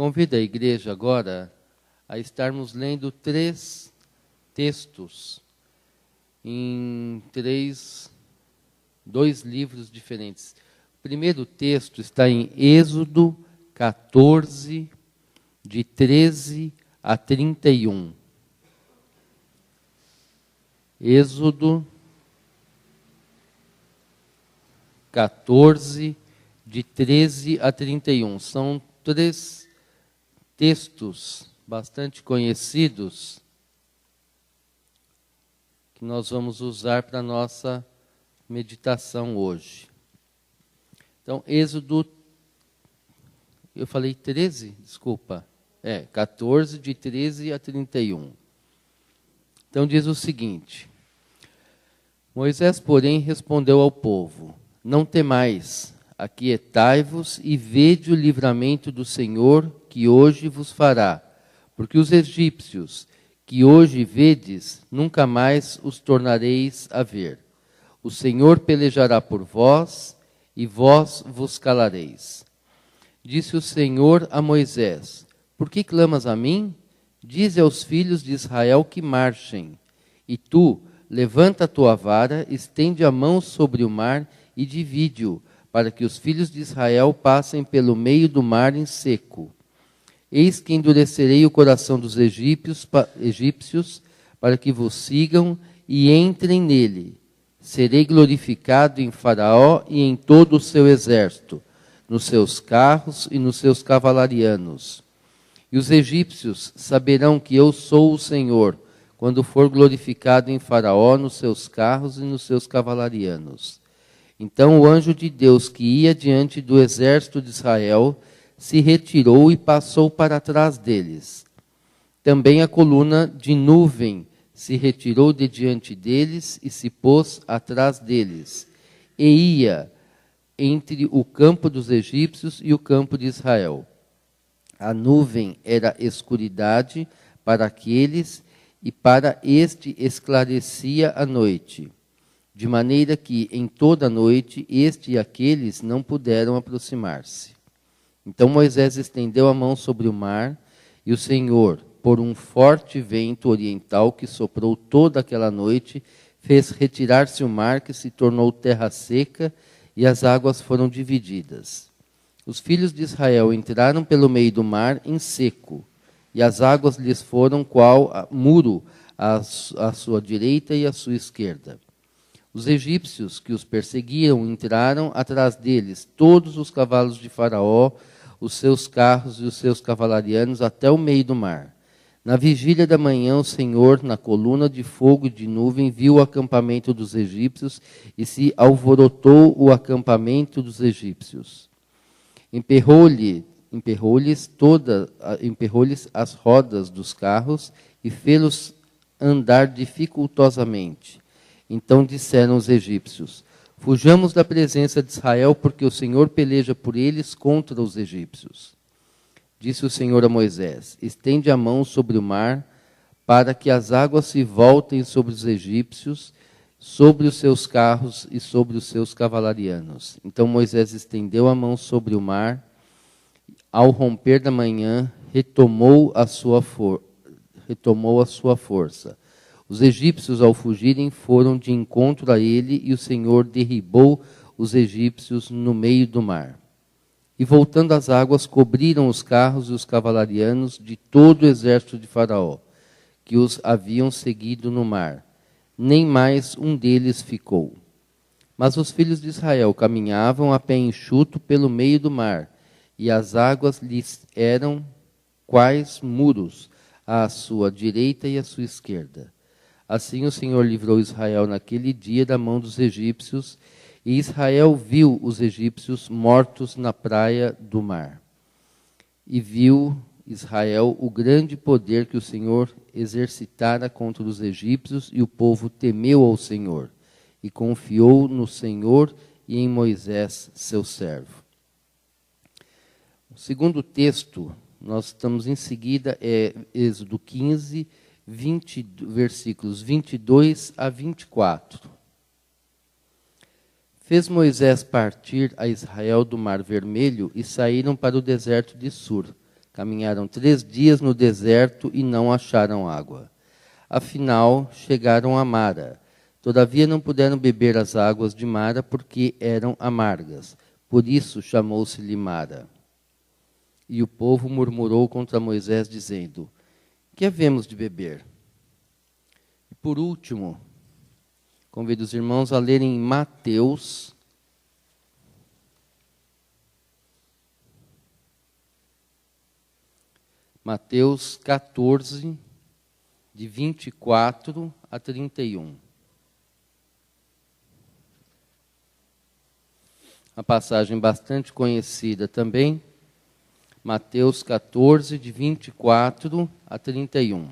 Convido a igreja agora a estarmos lendo 3 textos em 2 livros diferentes. O primeiro texto está em Êxodo 14, de 13 a 31. Êxodo 14, de 13 a 31. São 3 textos bastante conhecidos que nós vamos usar para a nossa meditação hoje. Então, Êxodo, eu falei 13? Desculpa. 14, de 13 a 31. Então, diz o seguinte: Moisés, porém, respondeu ao povo: Não temais, aquietai-vos e vede o livramento do Senhor que hoje vos fará, porque os egípcios que hoje vedes, nunca mais os tornareis a ver. O Senhor pelejará por vós, e vós vos calareis. Disse o Senhor a Moisés: Por que clamas a mim? Dize aos filhos de Israel que marchem. E tu, levanta a tua vara, estende a mão sobre o mar e divide-o, para que os filhos de Israel passem pelo meio do mar em seco. Eis que endurecerei o coração dos egípcios para que vos sigam e entrem nele. Serei glorificado em Faraó e em todo o seu exército, nos seus carros e nos seus cavalarianos. E os egípcios saberão que eu sou o Senhor, quando for glorificado em Faraó, nos seus carros e nos seus cavalarianos. Então o anjo de Deus que ia diante do exército de Israel se retirou e passou para trás deles. Também a coluna de nuvem se retirou de diante deles e se pôs atrás deles, e ia entre o campo dos egípcios e o campo de Israel. A nuvem era escuridade para aqueles, e para este esclarecia a noite, de maneira que em toda a noite este e aqueles não puderam aproximar-se. Então Moisés estendeu a mão sobre o mar, e o Senhor, por um forte vento oriental que soprou toda aquela noite, fez retirar-se o mar, que se tornou terra seca, e as águas foram divididas. Os filhos de Israel entraram pelo meio do mar em seco, e as águas lhes foram qual muro à sua direita e à sua esquerda. Os egípcios que os perseguiam entraram atrás deles, todos os cavalos de Faraó, os seus carros e os seus cavalarianos, até o meio do mar. Na vigília da manhã, o Senhor, na coluna de fogo e de nuvem, viu o acampamento dos egípcios e se alvorotou o acampamento dos egípcios. Emperrou-lhes as rodas dos carros e fê-los andar dificultosamente. Então disseram os egípcios: Fujamos da presença de Israel, porque o Senhor peleja por eles contra os egípcios. Disse o Senhor a Moisés: Estende a mão sobre o mar, para que as águas se voltem sobre os egípcios, sobre os seus carros e sobre os seus cavalarianos. Então Moisés estendeu a mão sobre o mar. Ao romper da manhã, retomou a sua força. Os egípcios, ao fugirem, foram de encontro a ele, e o Senhor derribou os egípcios no meio do mar. E voltando as águas, cobriram os carros e os cavalarianos de todo o exército de Faraó, que os haviam seguido no mar. Nem mais um deles ficou. Mas os filhos de Israel caminhavam a pé enxuto pelo meio do mar, e as águas lhes eram quais muros à sua direita e à sua esquerda. Assim o Senhor livrou Israel naquele dia da mão dos egípcios, e Israel viu os egípcios mortos na praia do mar. E viu Israel o grande poder que o Senhor exercitara contra os egípcios, e o povo temeu ao Senhor, e confiou no Senhor e em Moisés, seu servo. O segundo texto, nós estamos em seguida, é Êxodo 15, versículos 22 a 24. Fez Moisés partir a Israel do Mar Vermelho e saíram para o deserto de Sur, Caminharam 3 dias no deserto e não acharam água. Afinal, chegaram a Mara. Todavia não puderam beber as águas de Mara, porque eram amargas. Por isso chamou-se-lhe Mara. E o povo murmurou contra Moisés, dizendo: que havemos de beber? E por último, convido os irmãos a lerem Mateus, Mateus 14, de 24 a 31. Uma passagem bastante conhecida também. Mateus 14, de 24 a 31.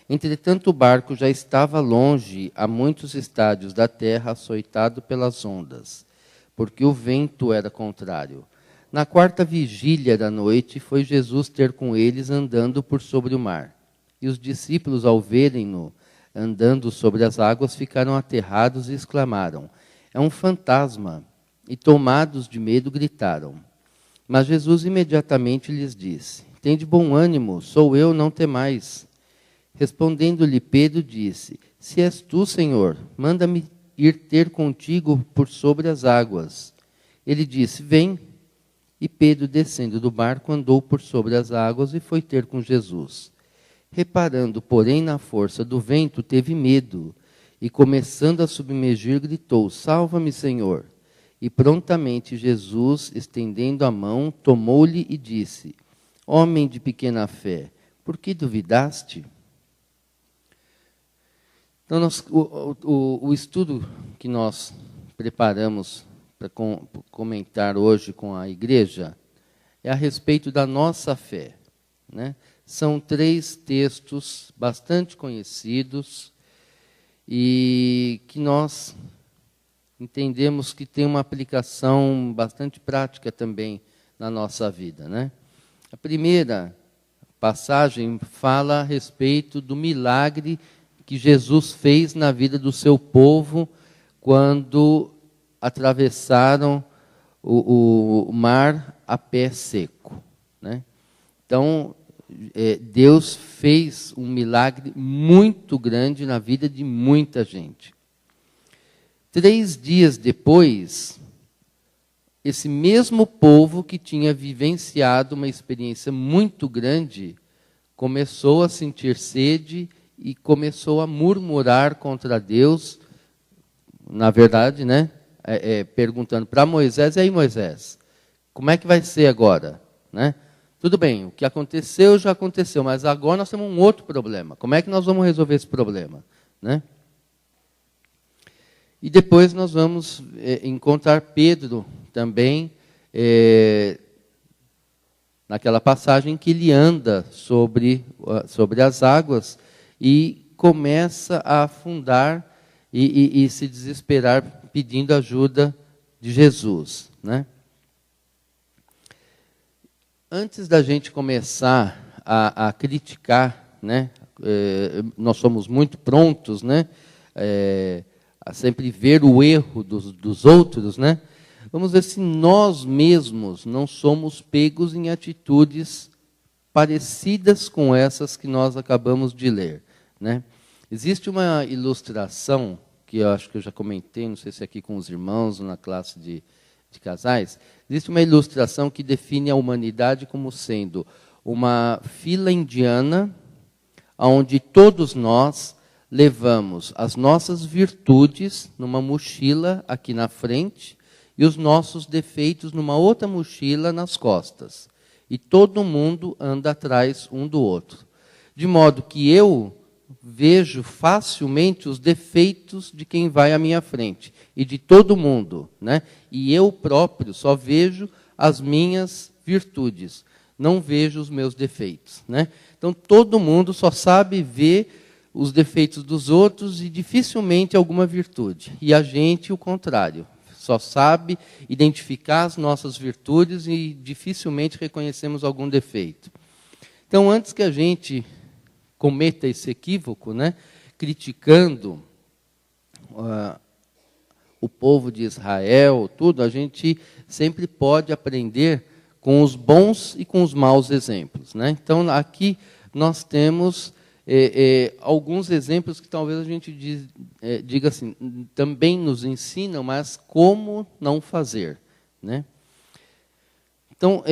Entretanto, o barco já estava longe, a muitos estádios da terra, açoitado pelas ondas, porque o vento era contrário. Na 4ª vigília da noite, foi Jesus ter com eles andando por sobre o mar. E os discípulos, ao verem-no andando sobre as águas, ficaram aterrados e exclamaram: é um fantasma! E tomados de medo, gritaram. Mas Jesus imediatamente lhes disse: tende bom ânimo, sou eu, não temais. Respondendo-lhe Pedro, disse: se és tu, Senhor, manda-me ir ter contigo por sobre as águas. Ele disse: vem. E Pedro, descendo do barco, andou por sobre as águas e foi ter com Jesus. Reparando, porém, na força do vento, teve medo, e começando a submergir, gritou: salva-me, Senhor. E prontamente Jesus, estendendo a mão, tomou-lhe e disse: homem de pequena fé, por que duvidaste? Então, o estudo que nós preparamos para comentar hoje com a igreja é a respeito da nossa fé, né? São 3 textos bastante conhecidos e que nós entendemos que tem uma aplicação bastante prática também na nossa vida, né? A primeira passagem fala a respeito do milagre que Jesus fez na vida do seu povo quando atravessaram o mar a pé seco, né? Então, Deus fez um milagre muito grande na vida de muita gente. 3 dias depois, esse mesmo povo que tinha vivenciado uma experiência muito grande, começou a sentir sede e começou a murmurar contra Deus, na verdade, né? Perguntando para Moisés: e aí, Moisés, como é que vai ser agora? Né? Tudo bem, o que aconteceu já aconteceu, mas agora nós temos um outro problema. Como é que nós vamos resolver esse problema? Né? E depois nós vamos encontrar Pedro também, naquela passagem que ele anda sobre as águas e começa a afundar e se desesperar pedindo ajuda de Jesus, né? Antes da gente começar a criticar, né? Nós somos muito prontos, né? A sempre ver o erro dos outros, né? Vamos ver se nós mesmos não somos pegos em atitudes parecidas com essas que nós acabamos de ler, né? Existe uma ilustração que eu acho que eu já comentei, não sei se aqui com os irmãos ou na classe de casais. Existe uma ilustração que define a humanidade como sendo uma fila indiana, onde todos nós levamos as nossas virtudes numa mochila aqui na frente e os nossos defeitos numa outra mochila nas costas. E todo mundo anda atrás um do outro. De modo que eu vejo facilmente os defeitos de quem vai à minha frente e de todo mundo, né? E eu próprio só vejo as minhas virtudes, não vejo os meus defeitos, né? Então todo mundo só sabe ver os defeitos dos outros e dificilmente alguma virtude. E a gente o contrário, só sabe identificar as nossas virtudes e dificilmente reconhecemos algum defeito. Então, antes que a gente cometa esse equívoco, né, criticando o povo de Israel, tudo, a gente sempre pode aprender com os bons e com os maus exemplos, né? Então, aqui nós temos alguns exemplos que talvez a gente diga assim, também nos ensinam, mas como não fazer, né? Então,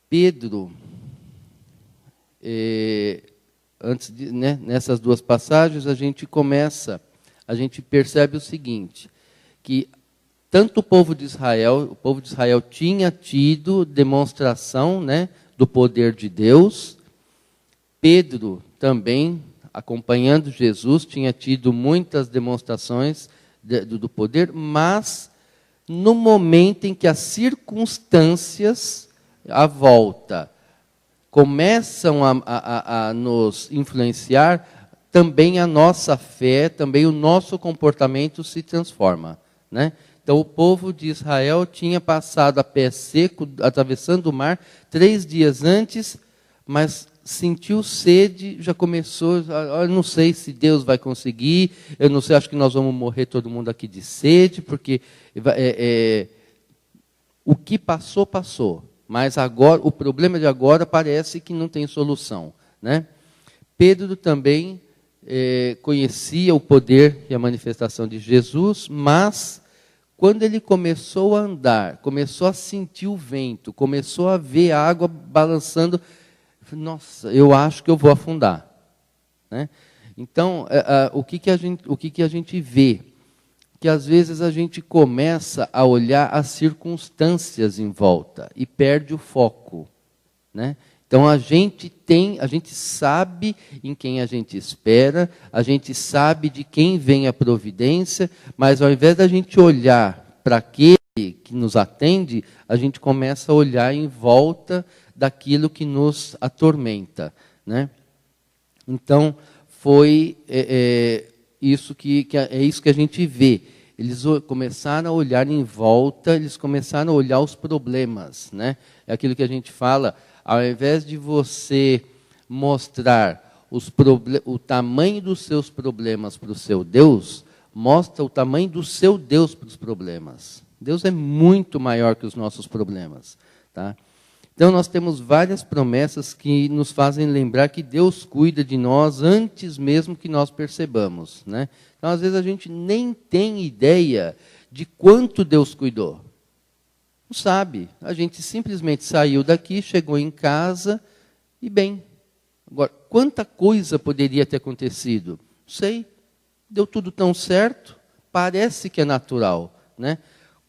Pedro, né, nessas duas passagens, a gente percebe o seguinte, que tanto o povo de Israel tinha tido demonstração, né, do poder de Deus. Pedro também, acompanhando Jesus, tinha tido muitas demonstrações do poder, mas no momento em que as circunstâncias à volta começam a nos influenciar, também a nossa fé, também o nosso comportamento se transforma, né? Então, o povo de Israel tinha passado a pé seco, atravessando o mar, 3 dias antes, mas sentiu sede, já começou, eu não sei se Deus vai conseguir, eu não sei, acho que nós vamos morrer todo mundo aqui de sede, porque o que passou, passou. Mas agora, o problema de agora parece que não tem solução, né? Pedro também conhecia o poder e a manifestação de Jesus, mas quando ele começou a andar, começou a sentir o vento, começou a ver a água balançando, nossa, eu acho que eu vou afundar, né? Então, o que a gente vê? Que às vezes a gente começa a olhar as circunstâncias em volta e perde o foco, né? Então a gente sabe em quem a gente espera, a gente sabe de quem vem a providência, mas ao invés da gente olhar para aquele que nos atende, a gente começa a olhar em volta daquilo que nos atormenta, né? Então foi isso que a gente vê. Eles começaram a olhar em volta, eles começaram a olhar os problemas, né? É aquilo que a gente fala, ao invés de você mostrar o tamanho dos seus problemas para o seu Deus, mostra o tamanho do seu Deus para os problemas. Deus é muito maior que os nossos problemas, tá? Então, nós temos várias promessas que nos fazem lembrar que Deus cuida de nós antes mesmo que nós percebamos, né? Então, às vezes, a gente nem tem ideia de quanto Deus cuidou. Não sabe. A gente simplesmente saiu daqui, chegou em casa e bem. Agora, quanta coisa poderia ter acontecido? Não sei. Deu tudo tão certo, parece que é natural, né?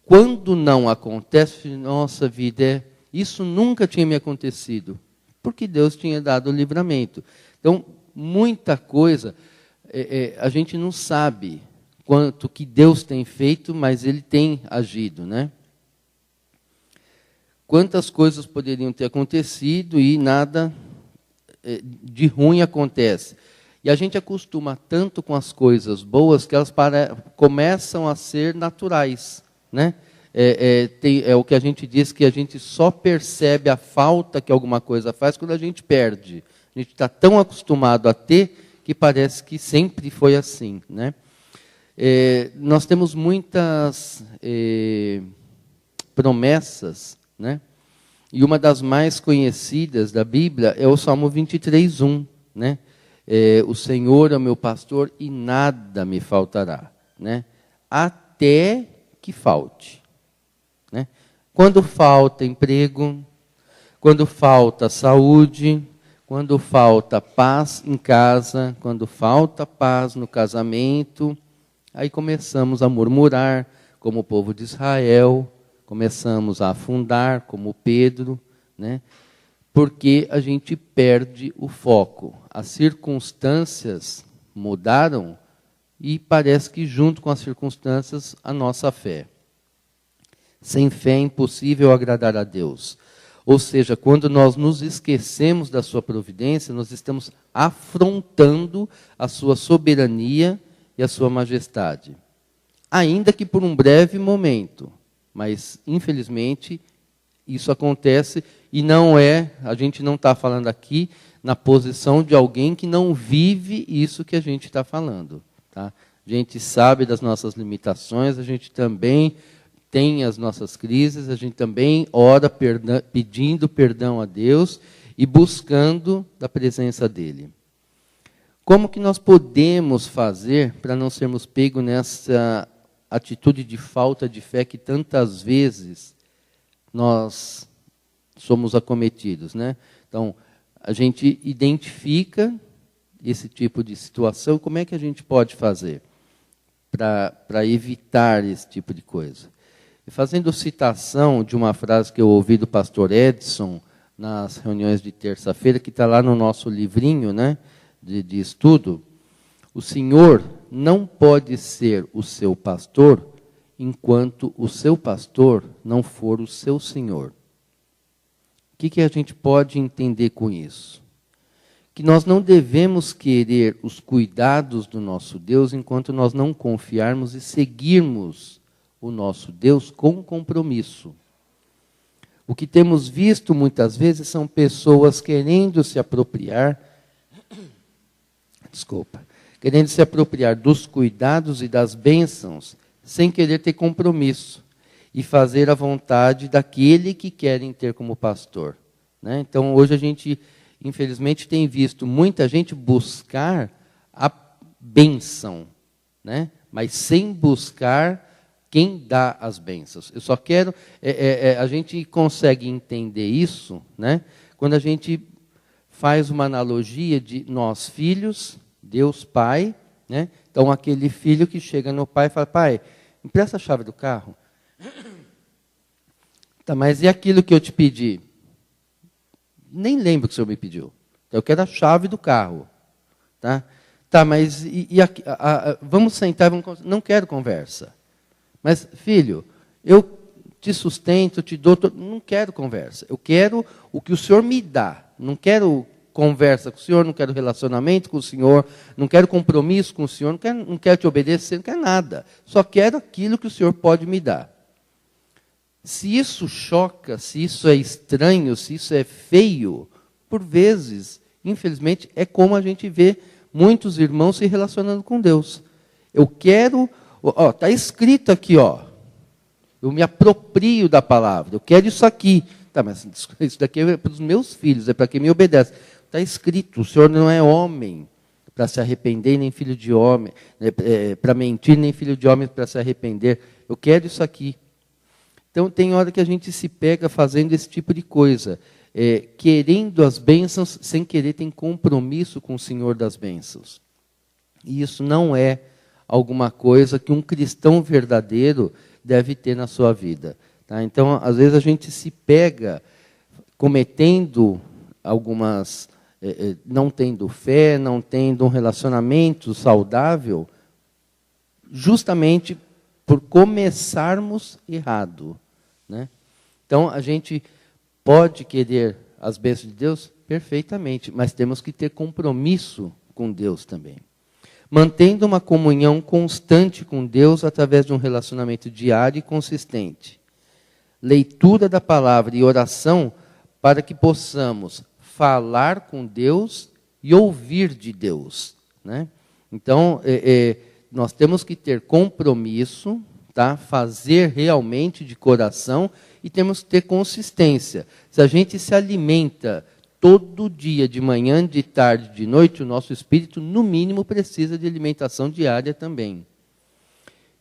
Quando não acontece, nossa vida isso nunca tinha me acontecido, porque Deus tinha dado o livramento. Então, muita coisa, a gente não sabe quanto que Deus tem feito, mas Ele tem agido, né? Quantas coisas poderiam ter acontecido e nada de ruim acontece. E a gente acostuma tanto com as coisas boas que elas começam a ser naturais, né? É o que a gente diz, que a gente só percebe a falta que alguma coisa faz quando a gente perde. A gente está tão acostumado a ter que parece que sempre foi assim, né? Nós temos muitas promessas, né? E uma das mais conhecidas da Bíblia é o Salmo 23:1, né? O Senhor é o meu pastor e nada me faltará, né? Até que falte. Né? Quando falta emprego, quando falta saúde, quando falta paz em casa, quando falta paz no casamento, aí começamos a murmurar, como o povo de Israel, começamos a afundar, como Pedro, né? Porque a gente perde o foco. As circunstâncias mudaram e parece que junto com as circunstâncias a nossa fé. Sem fé é impossível agradar a Deus. Ou seja, quando nós nos esquecemos da sua providência, nós estamos afrontando a sua soberania e a sua majestade. Ainda que por um breve momento. Mas, infelizmente, isso acontece e a gente não está falando aqui na posição de alguém que não vive isso que a gente está falando. Tá? A gente sabe das nossas limitações, a gente também tem as nossas crises, a gente também ora pedindo perdão a Deus e buscando da presença dele. Como que nós podemos fazer para não sermos pegos nessa atitude de falta de fé que tantas vezes nós somos acometidos, né? Então, a gente identifica esse tipo de situação, como é que a gente pode fazer para evitar esse tipo de coisa? E fazendo citação de uma frase que eu ouvi do pastor Edson nas reuniões de terça-feira, que está lá no nosso livrinho, né, de estudo, o Senhor não pode ser o seu pastor enquanto o seu pastor não for o seu Senhor. O que a gente pode entender com isso? Que nós não devemos querer os cuidados do nosso Deus enquanto nós não confiarmos e seguirmos o nosso Deus com compromisso. O que temos visto muitas vezes são pessoas querendo se apropriar, querendo se apropriar dos cuidados e das bênçãos, sem querer ter compromisso e fazer a vontade daquele que querem ter como pastor, né? Então, hoje a gente, infelizmente, tem visto muita gente buscar a bênção, né? Mas sem buscar quem dá as bênçãos. Eu só quero... a gente consegue entender isso, né, quando a gente faz uma analogia de nós filhos, Deus Pai, né? Então, aquele filho que chega no pai e fala, pai, empresta a chave do carro. Tá, mas e aquilo que eu te pedi? Nem lembro que o senhor me pediu. Então, eu quero a chave do carro. Tá, mas vamos sentar, não quero conversa. Mas, filho, eu te sustento, te dou... Não quero conversa. Eu quero o que o senhor me dá. Não quero conversa com o senhor, não quero relacionamento com o senhor, não quero compromisso com o senhor, não quero te obedecer, não quero nada. Só quero aquilo que o senhor pode me dar. Se isso choca, se isso é estranho, se isso é feio, por vezes, infelizmente, é como a gente vê muitos irmãos se relacionando com Deus. Eu quero... Está escrito aqui, eu me aproprio da palavra, eu quero isso aqui. Tá, mas isso daqui é para os meus filhos, é para quem me obedece. Está escrito, o Senhor não é homem para se arrepender, nem filho de homem, para mentir, nem filho de homem para se arrepender. Eu quero isso aqui. Então, tem hora que a gente se pega fazendo esse tipo de coisa, querendo as bênçãos, sem querer ter compromisso com o Senhor das bênçãos. E isso não é alguma coisa que um cristão verdadeiro deve ter na sua vida. Tá? Então, às vezes a gente se pega cometendo algumas... não tendo fé, não tendo um relacionamento saudável, justamente por começarmos errado, né? Então, a gente pode querer as bênçãos de Deus perfeitamente, mas temos que ter compromisso com Deus também. Mantendo uma comunhão constante com Deus através de um relacionamento diário e consistente. Leitura da palavra e oração para que possamos falar com Deus e ouvir de Deus, né? Então, nós temos que ter compromisso, tá? Fazer realmente de coração e temos que ter consistência. Se a gente se alimenta todo dia, de manhã, de tarde, de noite, o nosso espírito, no mínimo, precisa de alimentação diária também.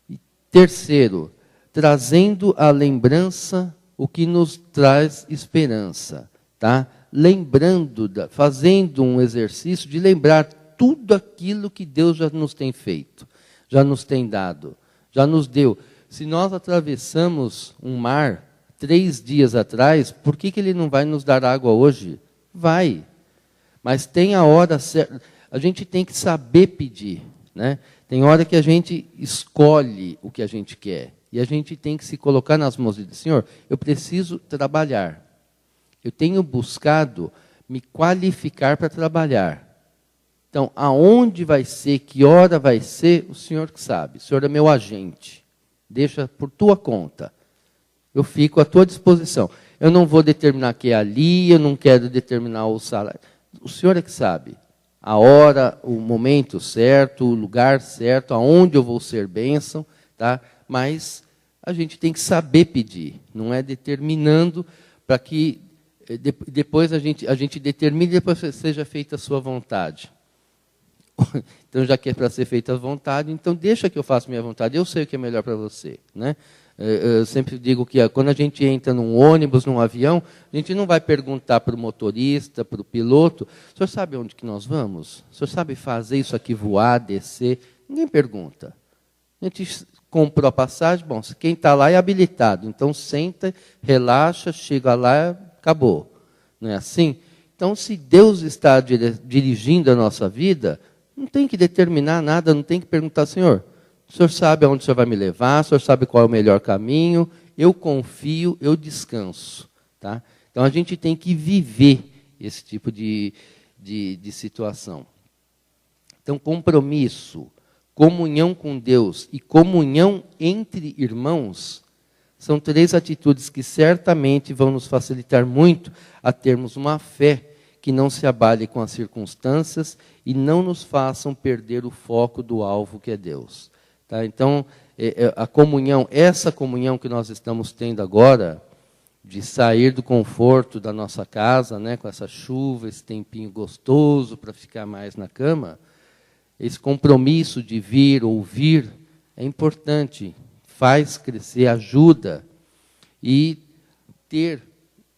E terceiro, trazendo à lembrança o que nos traz esperança, tá? Lembrando, fazendo um exercício de lembrar tudo aquilo que Deus já nos tem feito, já nos tem dado, já nos deu. Se nós atravessamos um mar 3 dias atrás, por que Ele não vai nos dar água hoje? Vai, mas tem a hora certa, a gente tem que saber pedir, né? Tem hora que a gente escolhe o que a gente quer, e a gente tem que se colocar nas mãos de Deus. Senhor, eu preciso trabalhar, eu tenho buscado me qualificar para trabalhar. Então, aonde vai ser, que hora vai ser, o Senhor que sabe, o Senhor é meu agente, deixa por tua conta, eu fico à tua disposição. Eu não vou determinar que é ali, eu não quero determinar o salário. O Senhor é que sabe. A hora, o momento certo, o lugar certo, aonde eu vou ser bênção, tá? Mas a gente tem que saber pedir, não é determinando para que depois a gente determine e depois seja feita a sua vontade. Então, já que é para ser feita a vontade, então deixa que eu faça minha vontade, eu sei o que é melhor para você, né? Eu sempre digo que quando a gente entra num ônibus, num avião, a gente não vai perguntar para o motorista, para o piloto, o senhor sabe onde que nós vamos? O senhor sabe fazer isso aqui, voar, descer? Ninguém pergunta. A gente comprou a passagem, bom, quem está lá é habilitado, então senta, relaxa, chega lá, acabou. Não é assim? Então, se Deus está dirigindo a nossa vida, não tem que determinar nada, não tem que perguntar, Senhor, o Senhor sabe aonde o Senhor vai me levar, o Senhor sabe qual é o melhor caminho, eu confio, eu descanso. Tá? Então, a gente tem que viver esse tipo de situação. Então, compromisso, comunhão com Deus e comunhão entre irmãos são 3 atitudes que certamente vão nos facilitar muito a termos uma fé que não se abale com as circunstâncias e não nos façam perder o foco do alvo que é Deus. Tá? Então, a comunhão, essa comunhão que nós estamos tendo agora, de sair do conforto da nossa casa, né, com essa chuva, esse tempinho gostoso para ficar mais na cama, esse compromisso de vir, ouvir, é importante, faz crescer, ajuda, e ter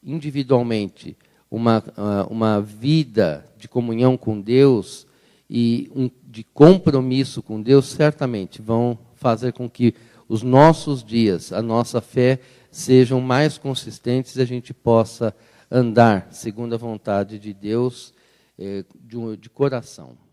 individualmente uma vida de comunhão com Deus e de compromisso com Deus, certamente vão fazer com que os nossos dias, a nossa fé, sejam mais consistentes e a gente possa andar segundo a vontade de Deus de coração.